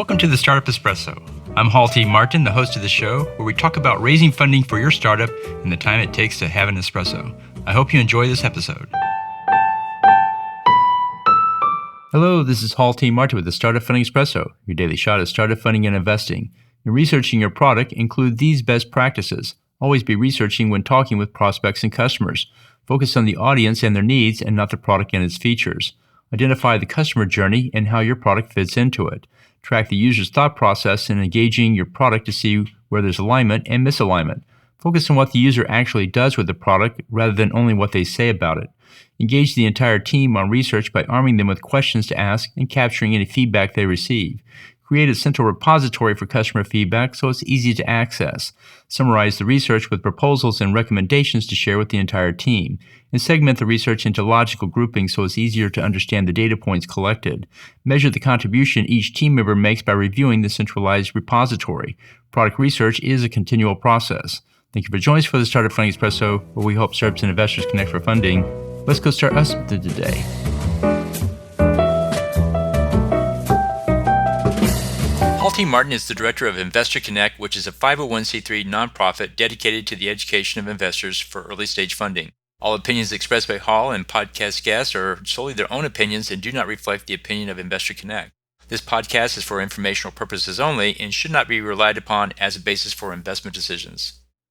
Welcome to the Startup Espresso. I'm Hall T. Martin, the host of the show, where we talk about raising funding for your startup and the time it takes to have an espresso. I hope you enjoy this episode. Hello, this is Hall T. Martin with the Startup Funding Espresso, your daily shot of startup funding and investing. In researching your product, include these best practices. Always be researching when talking with prospects and customers. Focus on the audience and their needs and not the product and its features. Identify the customer journey and how your product fits into it. Track the user's thought process in engaging your product to see where there's alignment and misalignment. Focus on what the user actually does with the product rather than only what they say about it. Engage the entire team on research by arming them with questions to ask and capturing any feedback they receive. Create a central repository for customer feedback so it's easy to access. Summarize the research with proposals and recommendations to share with the entire team. And segment the research into logical groupings so it's easier to understand the data points collected. Measure the contribution each team member makes by reviewing the centralized repository. Product research is a continual process. Thank you for joining us for the Startup Funding Espresso, where we help startups and investors connect for funding. Let's go start us the day. Hall T. Martin is the director of Investor Connect, which is a 501c3 nonprofit dedicated to the education of investors for early-stage funding. All opinions expressed by Hall and podcast guests are solely their own opinions and do not reflect the opinion of Investor Connect. This podcast is for informational purposes only and should not be relied upon as a basis for investment decisions.